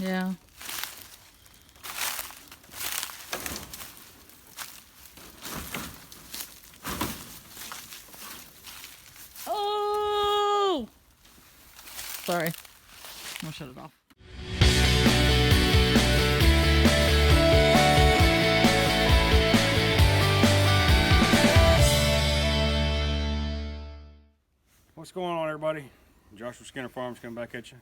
Yeah. Oh! Sorry. I'm gonna shut it off. What's going on, everybody? Joshua Skinner Farms coming back at you.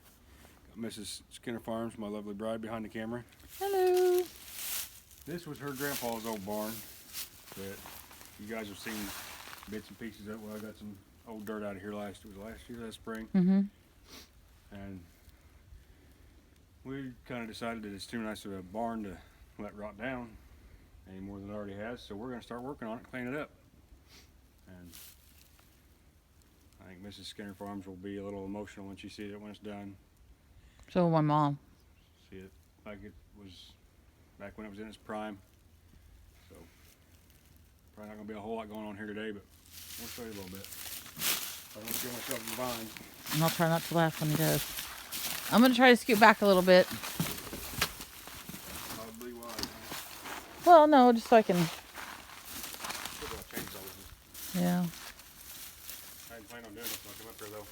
Got Mrs. Skinner Farms, my lovely bride, behind the camera. Hello. This was her grandpa's old barn that you guys have seen bits and pieces of. Well, I got some old dirt out of here last spring. Mm-hmm. And we kind of decided that it's too nice of a barn to let rot down any more than it already has, so we're going to start working on it, clean it up. And I think Mrs. Skinner Farms will be a little emotional when she sees it when it's done. So my mom. See it like it was back when it was in its prime. So probably not going to be a whole lot going on here today, but we'll show you a little bit. I don't feel myself in the vines. And I'll try not to laugh when he does. I'm going to try to scoot back a little bit. Probably wise. Well, no, just so I can... Still got chainsaw with me. Yeah. I didn't plan on doing this when I come up here, though.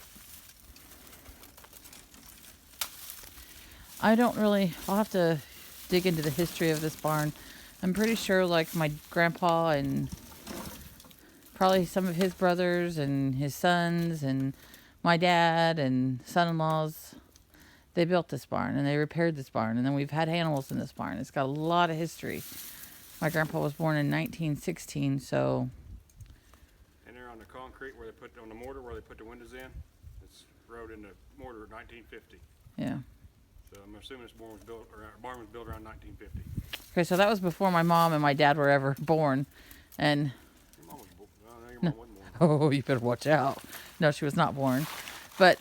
I don't really... I'll have to dig into the history of this barn. I'm pretty sure, like, my grandpa and probably some of his brothers and his sons and my dad and son-in-laws, they built this barn and they repaired this barn. And then we've had animals in this barn. It's got a lot of history. My grandpa was born in 1916, so... And there on the concrete where they put, on the mortar where they put the windows in, it's wrote in the mortar 1950. Yeah. So I'm assuming this barn was built around 1950. Okay, so that was before my mom and my dad were ever born. And... Your mom was born. No, your mom wasn't born. Oh, you better watch out. No, she was not born. But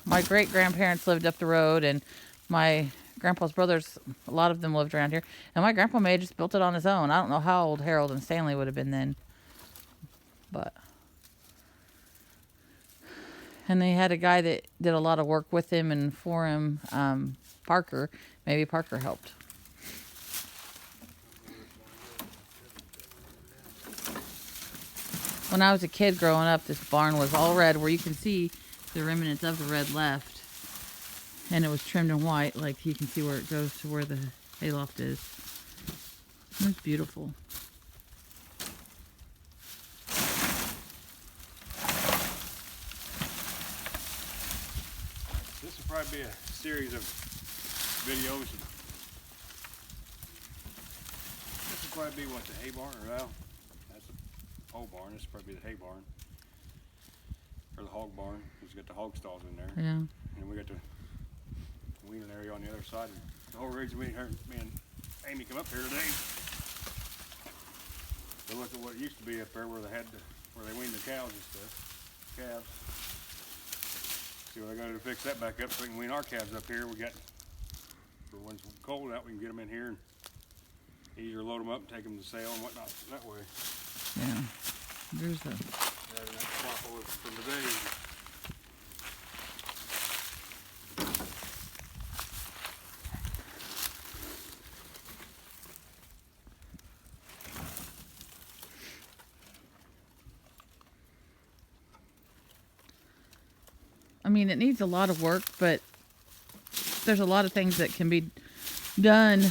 my great-grandparents lived up the road, and my grandpa's brothers, a lot of them lived around here. And my grandpa may have just built it on his own. I don't know how old Harold and Stanley would have been then. But... And they had a guy that did a lot of work with him and for him, Parker. Maybe Parker helped. When I was a kid growing up, this barn was all red, where you can see the remnants of the red left. And it was trimmed in white, like you can see where it goes to where the hayloft is. It was beautiful. This will probably be a series of videos. This will probably be what, the hay barn, or well, that's the whole barn. This will probably be the hay barn. Or the hog barn, because we got the hog stalls in there. Yeah. And we got the weaning area on the other side. And the whole reason me and Amy come up here today to look at what used to be up there where they weaned the cows and stuff. Calves. See what I got to fix that back up so we can wean our calves up here. We got, for when it's cold out, we can get them in here and easier load them up and take them to sale and whatnot that way. Yeah. There's the... Rather than that flop over from today. I mean, it needs a lot of work, but there's a lot of things that can be done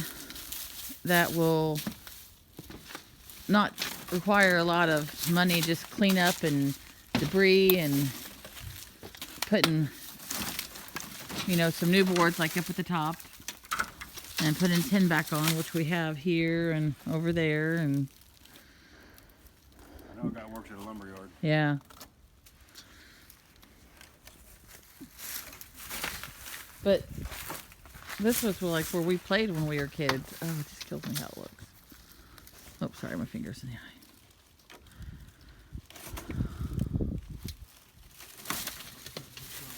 that will not require a lot of money. Just clean up and debris and putting, you know, some new boards like up at the top and putting tin back on, which we have here and over there. And I know a guy works at a lumber yard. yeah. But this was like where we played when we were kids. Oh, it just kills me how it looks. Oh, sorry, my finger's in the eye.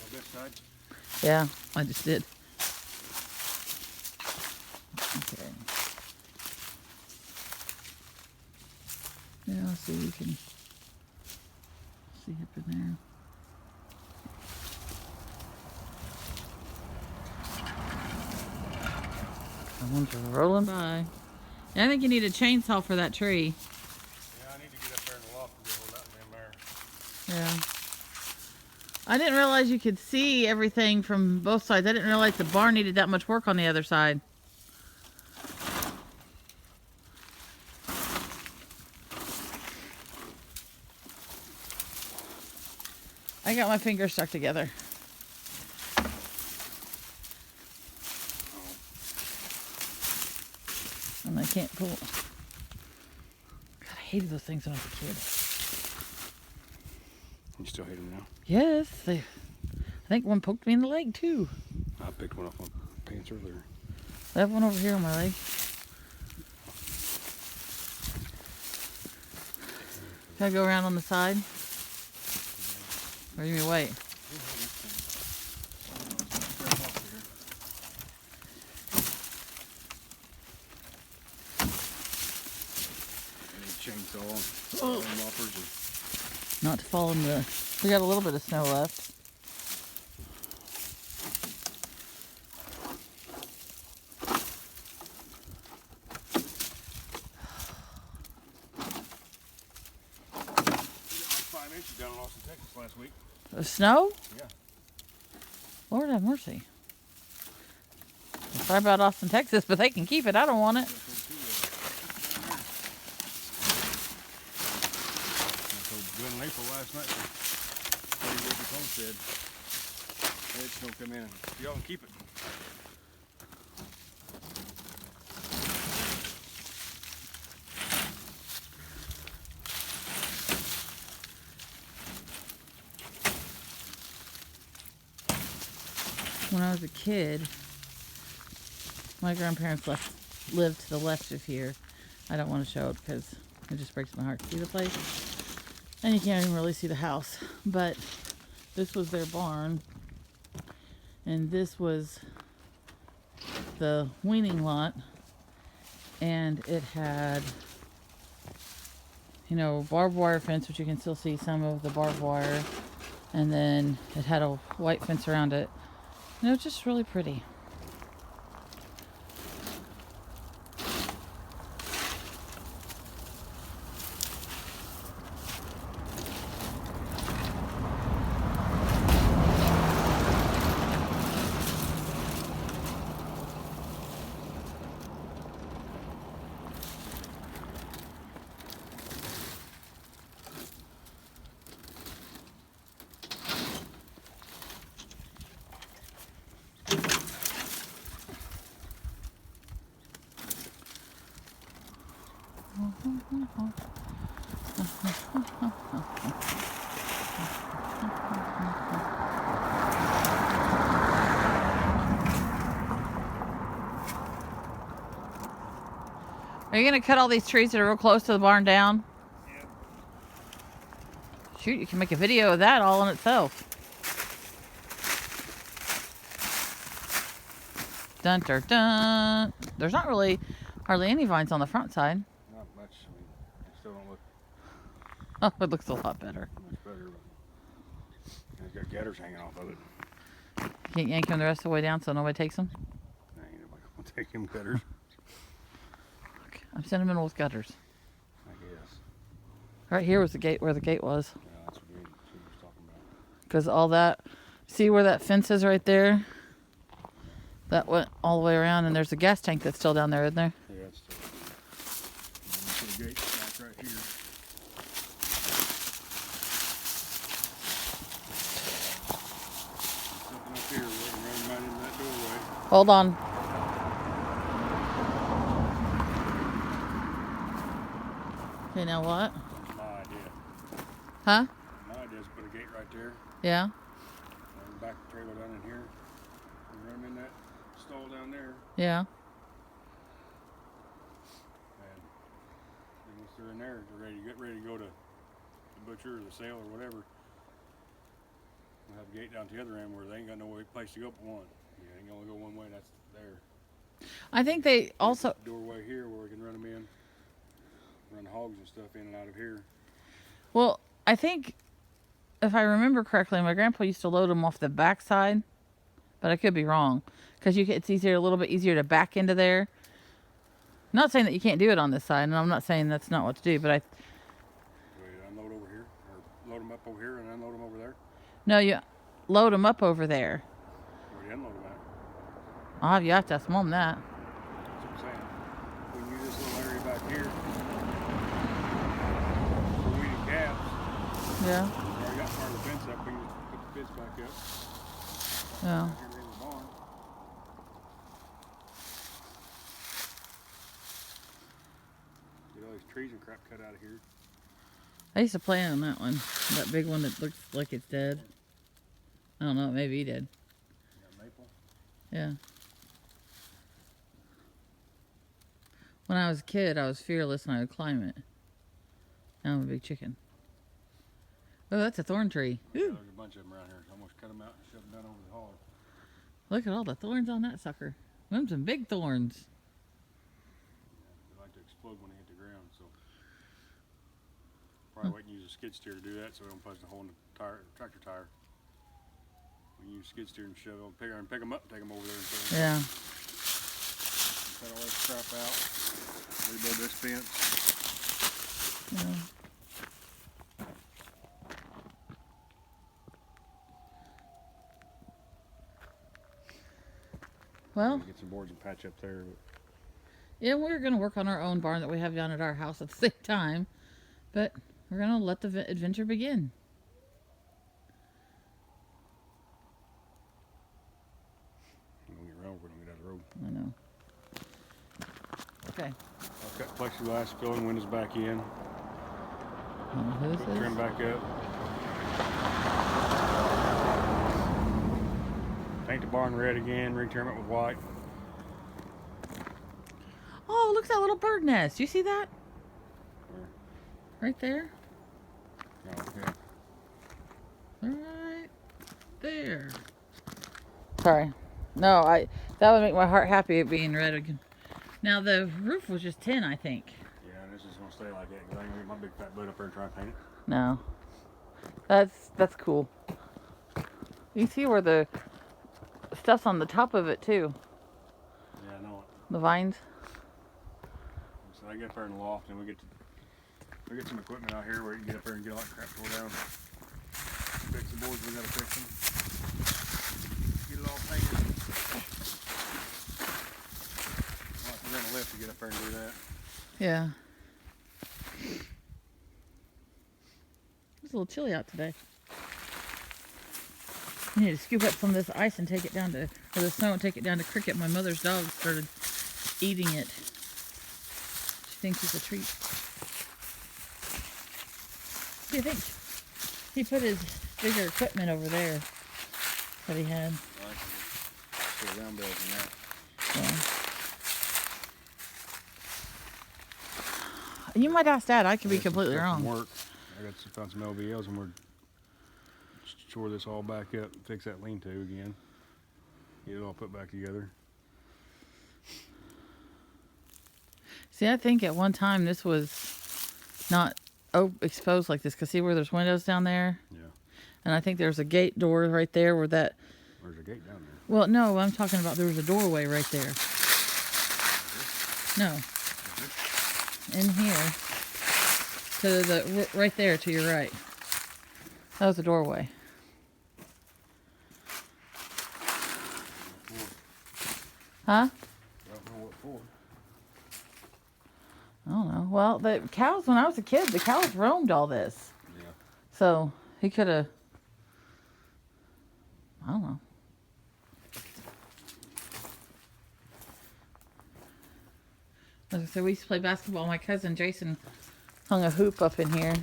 On this side. Yeah, I just did. Okay. Yeah, so you can see up in there. Someone's rolling by. Yeah, I think you need a chainsaw for that tree. Yeah, I need to get up there in the loft and get hold of that in there. Yeah. I didn't realize you could see everything from both sides. I didn't realize the barn needed that much work on the other side. I got my fingers stuck together. And I can't pull. God, I hated those things when I was a kid. You still hate them now? Yes, I think one poked me in the leg too. I picked one up on pants earlier. I have one over here on my leg. Can I go around on the side? Or you mean wait? Chainsaw, Oh. loppers, and Not to fall in the... We got a little bit of snow left. we got like 5 inches down in Austin, Texas last week. Snow? Yeah. Lord have mercy. Sorry about Austin, Texas, but they can keep it. I don't want it. I told Glenn and April last night, they what the phone said. Hey, it's gonna come in and y'all can keep it. When I was a kid, my grandparents lived to the left of here. I don't want to show it because it just breaks my heart to see the place. And you can't even really see the house. But this was their barn. And this was the weaning lot. And it had, you know, barbed wire fence, which you can still see some of the barbed wire. And then it had a white fence around it. And it was just really pretty. Are you going to cut all these trees that are real close to the barn down? Yeah. Shoot, you can make a video of that all in itself. Dun dun dun. There's not really hardly any vines on the front side. Not much. I mean, it still don't look Oh, it looks a lot better. much better, but it's got gathers hanging off of it. You can't yank them the rest of the way down so nobody takes them? Nah, ain't nobody gonna take them gathers, Okay. I'm sentimental with gutters. I guess. Right here was the gate where the gate was. Yeah, that's what we was talking about. Because all that, see where that fence is right there? That went all the way around, and there's a gas tank that's still down there, isn't there? Yeah, it's still. Put a gate back right here. Something up here, we can run right into that doorway. Hold on. Okay, now what? My idea. Huh? My idea is put a gate right there. Yeah? And back the trailer down in here. And run them in that stall down there. Yeah. And then once they're in there, they're ready to go to the butcher or the sale or whatever. We'll have a gate down at the other end where they ain't got no place to go but one. You ain't gonna go one way, that's there. I think they also... Doorway here where we can run them in. Run hogs and stuff in and out of here. Well, I think, if I remember correctly, my grandpa used to load them off the back side, but I could be wrong because it's a little bit easier to back into there. Not saying that you can't do it on this side, and I'm not saying that's not what to do, but Do we unload over here, or load them up over here and unload them over there? no, you load them up over there. Where do you unload them at? You have to ask Mom that. That's what I'm saying. We can use this little area back here for weeding calves. Yeah. We already got part of the fence up. We can just put the fence back up. Yeah. Back here in the barn. Get all these trees and crap cut out of here. I used to play on that one, that big one that looks like it's dead. I don't know, maybe he did. You got maple. Yeah. When I was a kid, I was fearless and I would climb it. Now I'm a big chicken. Oh, that's a thorn tree. Yeah, Ooh. there's a bunch of them around here. Almost cut them out and shoved them down over the hall. Look at all the thorns on that sucker. Them some big thorns. They like to explode when they hit the ground, so probably wait and use a skid steer to do that, so we don't punch a hole in the tractor tire. We can use skid steer and shove them, pick them up, take them over there and put them. Yeah. Cut all this crap out. Rebuild this fence. Yeah. Well, Get some boards and patch up there. yeah, we're going to work on our own barn that we have down at our house at the same time. But we're going to let the adventure begin. Don't get around, we don't get out of the road. I know. Okay. I've got plexiglass filling windows back in. Who's Put the trim this? back up. Paint the barn red again, retrim it with white. Oh, look at that little bird nest. You see that? Where? Right there. Oh, okay. Right there. Sorry. No, that would make my heart happy it being red again. Now the roof was just tin, I think. Yeah, and this is gonna stay like that because I ain't gonna get my big fat butt up there and try to paint it. No. That's cool. You see where the stuff's on the top of it too. Yeah, I know it. The vines. So I get up there in the loft and we get some equipment out here where you can get up there and get all that crap tore down. Fix the boards we gotta fix them. Get it all painted. We're gonna lift to get up there and do that. Yeah. It's a little chilly out today. I need to scoop up some of this ice and take it down to, or the snow and take it down to Cricket. My mother's dog started eating it. She thinks it's a treat. What do you think? He put his bigger equipment over there that he had. I like to get round bells and that. Yeah. You might ask Dad. I could be I got some completely stuff from wrong. work. I got found some LVLs and we're shore this all back up, fix that lean-to again, get it all put back together. See, I think at one time this was not exposed like this. Cause see where there's windows down there, Yeah. and I think there's a gate door right there where that. There's a gate down there. Well, no, I'm talking about there was a doorway right there. No, in here to the right there to your right. That was a doorway. Huh? I don't know what for. I don't know. Well, the cows, when I was a kid, the cows roamed all this. Yeah. So he could have, I don't know. As I said, we used to play basketball. My cousin Jason hung a hoop up in here.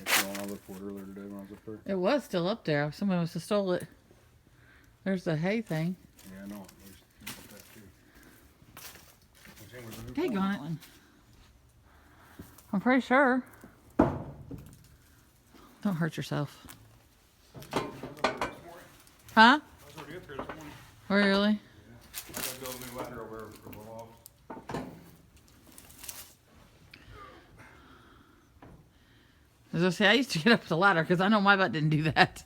That's the one I looked for earlier today when I was up there. It was still up there. Somebody must have stole it. There's the hay thing. Yeah, I know. There's that too. Dang on it. I'm pretty sure. Don't hurt yourself. Huh? I was already up there this morning. Oh, really? I got to build a new ladder over for the loft. As I say, I used to get up the ladder because I know my butt didn't do that.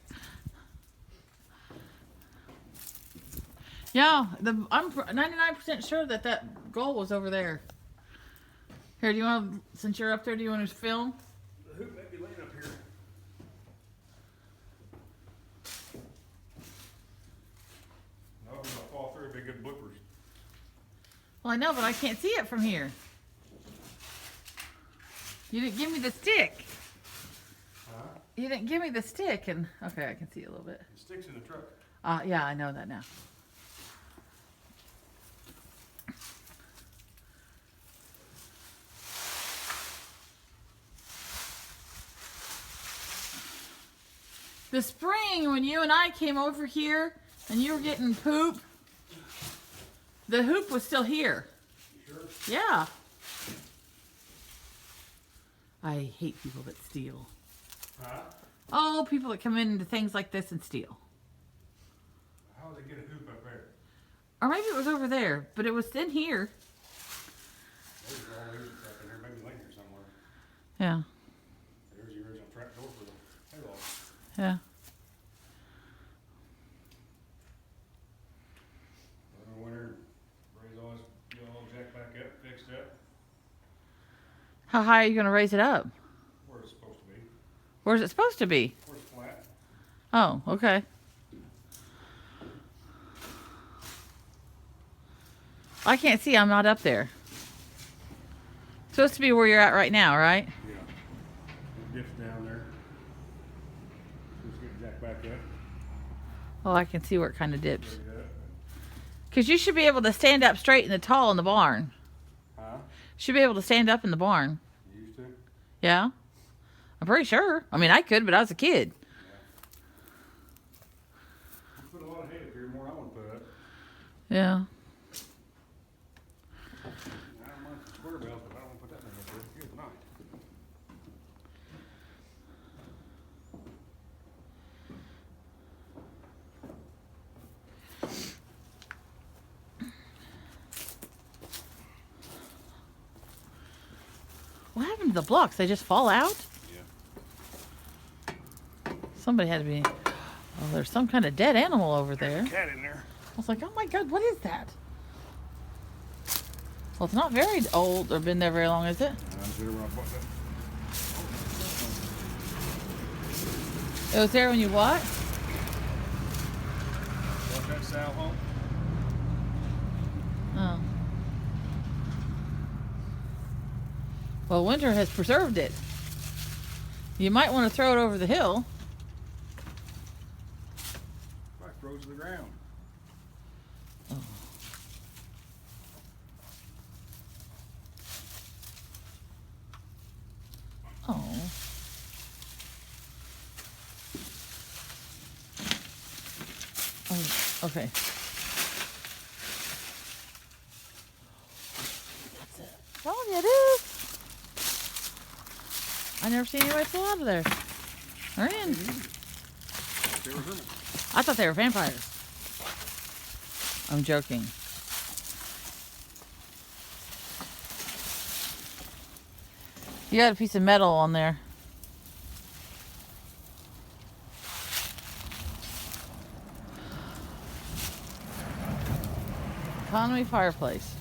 Yeah, I'm 99% sure that goal was over there. Here, do you want to, since you're up there, do you want to film? The hoop may be laying up here. No, if I fall through, it'd be good bloopers. Well, I know, but I can't see it from here. You didn't give me the stick. Huh? You didn't give me the stick, and okay, I can see it a little bit. It sticks in the truck. Yeah, I know that now. The spring, when you and I came over here and you were getting poop, the hoop was still here. You sure? Yeah. I hate people that steal. Huh? Oh, people that come into things like this and steal. How would they get a hoop up there? Or maybe it was over there, but it was in here. There's all these up in there, maybe laying here somewhere. Yeah. There's the original trap door for the hayloft. Yeah. In the winter, raise all this, get all jack back up, fixed up, How high are you going to raise it up? where it's supposed to be, Where's it supposed to be? where it's flat. Oh, okay. I can't see. I'm not up there. Supposed to be where you're at right now, right? Yeah. It dips down there. Just get jack back up, Oh, I can see where it kind of dips. raise it up. Because you should be able to stand up straight in the tall in the barn. Huh? Should be able to stand up in the barn. You used to? Yeah? I'm pretty sure. I mean, I could, but I was a kid. You put a lot of hay up here, more than I want to put up. Yeah. I don't mind the square bales, but I don't want to put that thing up there. Good night. What happened to the blocks? They just fall out? Yeah. Somebody had to be... Oh, there's some kind of dead animal over there. Cat in there. I was like, oh my God, what is that? Well, it's not very old or been there very long, is it? I'm sure when I bought that. It was there when you what? Bought that sow home. Oh. Well, winter has preserved it. You might want to throw it over the hill. Probably froze to the ground. Oh. Oh. Oh, okay. That's it. Oh, yeah, it is. I never seen anybody pull out of there. They're in. They were hermits. I thought they were vampires. I'm joking. You got a piece of metal on there. Economy fireplace.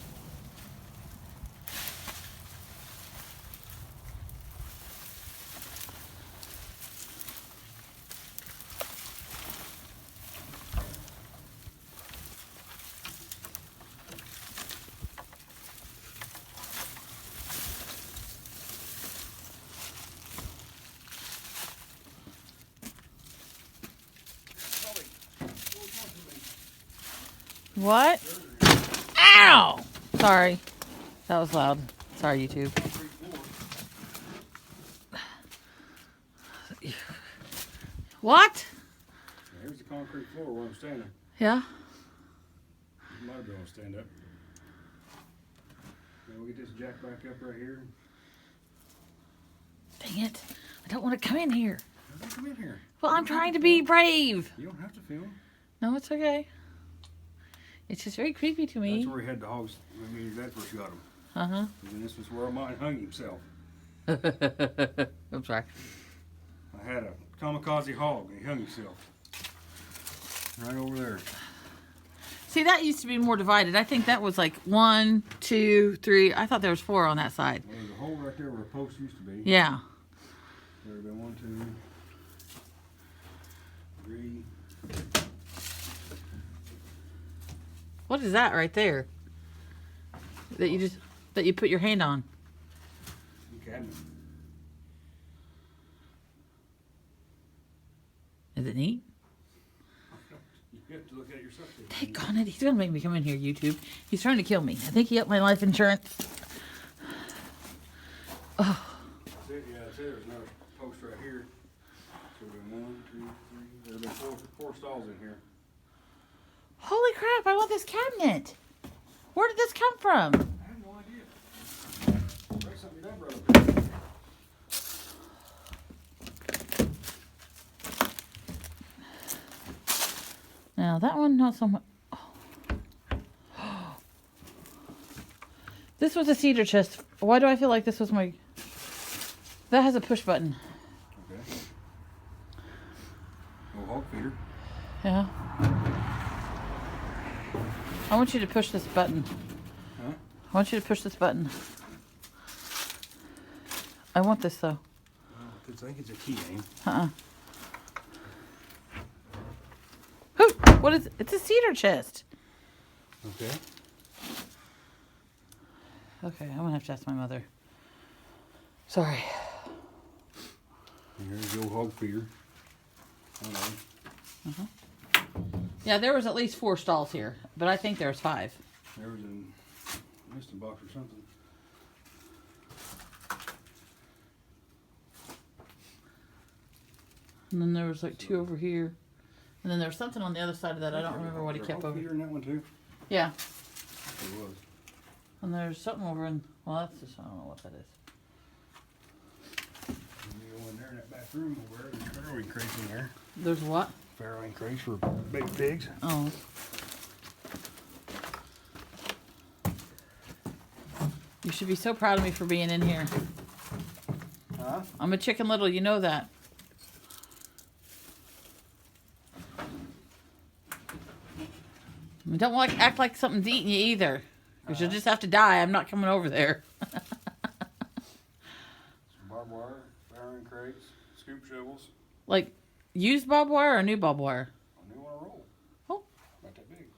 What? Ow! Sorry. That was loud. Sorry, YouTube. What? Here's the concrete floor where I'm standing. Yeah? You might be able to stand up. Now we'll get this jack back up right here. Dang it. I don't want to come in here. How come in here? Well, I'm trying to be brave. You don't have to film. No, it's okay. It's just very creepy to me. That's where he had the hogs. I mean, that's where she got them. Uh-huh. And this was where mine hung himself. I'm sorry. I had a kamikaze hog and he hung himself. Right over there. See, that used to be more divided. I think that was like 1, 2, 3. I thought there was 4 on that side. Well, there's a hole right there where a post used to be. Yeah. There would have been 1, 2, 3. What is that right there? That you put your hand on? Cabinet. Is it neat? You have to look at it yourself. Daggone it, he's gonna make me come in here, YouTube. He's trying to kill me. I think he upped my life insurance. Oh. That's it, yeah, that's it. There's another post right here. So there's been 1, 2, 3. There's been four stalls in here. Holy crap, I want this cabinet. Where did this come from? I have no idea. There's something your dad brought up there. Now that one, not so much. Oh. This was a cedar chest. Why do I feel like this was my... That has a push button. Okay. Little hog feeder. Yeah. I want you to push this button. Huh? I want you to push this button. I want this though. I think it's a key, ain't Uh-uh. What is it? It's a cedar chest. Okay. Okay, I'm gonna have to ask my mother. Sorry. And here's the old hog feeder. Yeah, there was at least 4 stalls here, but I think there's 5. There was a listing box or something. And then there was like 2 over here. And then there was something on the other side of that. I don't remember what he kept over. Feeder in that one too. Yeah. It was. And there's something over in, well, that's just, I don't know what that is. And you go in there in that back room over there. There's farrowing crates in there. There's what? Farrowing crates for big pigs. Oh. You should be so proud of me for being in here. Huh? I'm a Chicken Little, you know that. I don't like act like something's eating you either. Because you'll just have to die. I'm not coming over there. Some barbed wire, farrowing crates, scoop shovels. Like, used barbed wire or new barbed wire? A new one to roll. Oh. Not that big.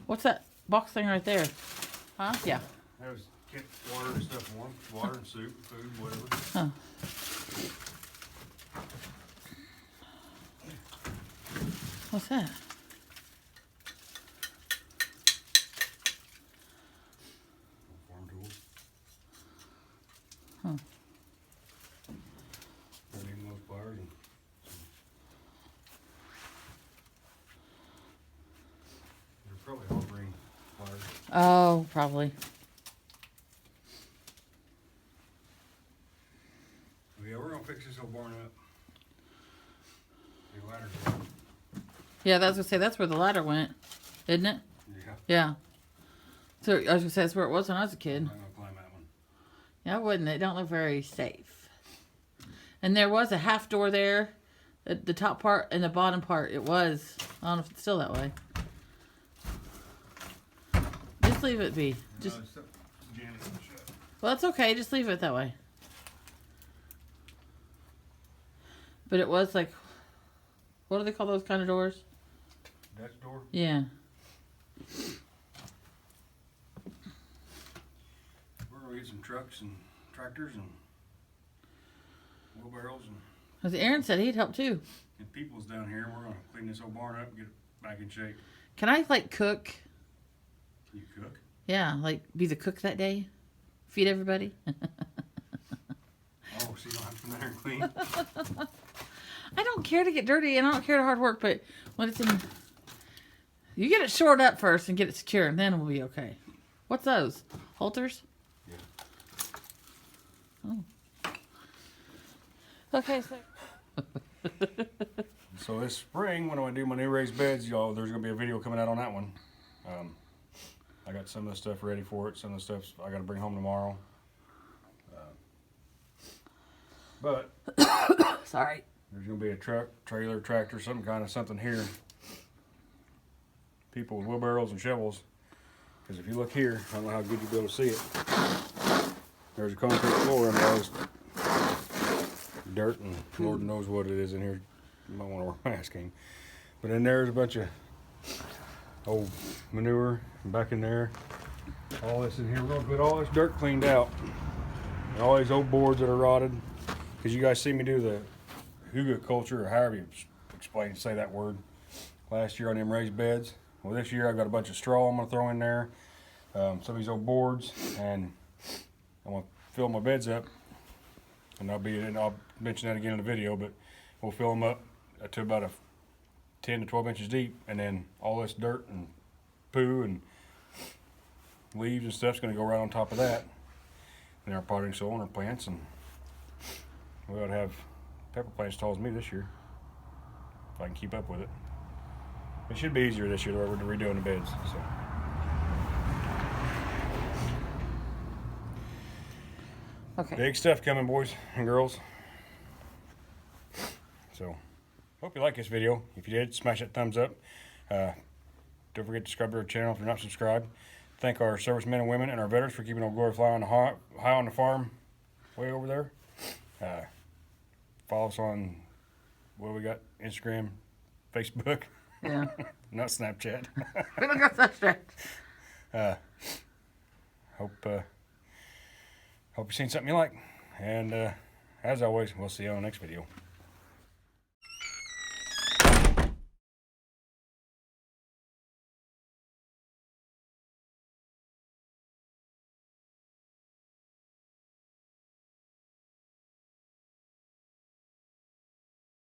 What's that box thing right there? Huh? Yeah. That was get water and stuff for them. Water and soup, food, whatever. Huh. What's that? Farm tools. Huh. They're needing those pliers and they're probably all green pliers. Oh, probably. Yeah, we're gonna fix this whole barn up. The ladder's up. Yeah, that's gonna say that's where the ladder went, isn't it? Yeah, Yeah. So I was gonna say that's where it was when I was a kid. I'm gonna climb that one. Yeah, I wouldn't. It don't look very safe. And there was a half door there, the top part and the bottom part. It was. I don't know if it's still that way. Just leave it be. Just No, it's jammed shut. well, that's okay. Just leave it that way. But it was like, what do they call those kind of doors? Dutch door. Yeah. We're gonna get some trucks and tractors and wheelbarrows and Because Aaron said he'd help too. people's down here. We're gonna clean this whole barn up and get it back in shape. Can I like cook? Can you cook? Yeah, like be the cook that day, feed everybody. Oh, so you don't have to come down here and clean? I don't care to get dirty and I don't care to hard work, but when it's in, you get it shored up first and get it secure, and then we'll be okay. What's those? Halters? Yeah. Oh. Okay, so. So this spring, when I do my new raised beds, y'all, there's gonna be a video coming out on that one. I got some of the stuff ready for it. Some of the stuff I gotta bring home tomorrow. But Sorry. there's gonna be a truck, trailer, tractor, some kind of something here. people with wheelbarrows and shovels. Because if you look here, I don't know how good you'll be able to see it. There's a concrete floor and all this dirt, and Lord knows what it is in here. You might want to wear a mask. But then there's a bunch of old manure back in there. All this in here. We're gonna get all this dirt cleaned out. And all these old boards that are rotted. Because you guys see me do the hygge culture, or however you say that word, last year on them raised beds. Well, this year I've got a bunch of straw I'm gonna throw in there, some of these old boards, and I'm gonna fill my beds up. And I'll mention that again in the video, but we'll fill them up to about 10 to 12 inches deep, and then all this dirt and poo and leaves and stuff's gonna go right on top of that. And our potting soil and our plants, and we ought to have pepper plants as tall as me this year, if I can keep up with it. It should be easier this year, the way we're redoing the beds. So. Okay. Big stuff coming, boys and girls. So, hope you like this video. If you did, smash that thumbs up. Don't forget to subscribe to our channel if you're not subscribed. Thank our servicemen and women and our veterans for keeping Old Glory fly on the high on the farm, way over there. Follow us on, what we got, Instagram, Facebook. Yeah. Not Snapchat. We don't got such that. Hope you've seen something you like. And as always, we'll see you on the next video.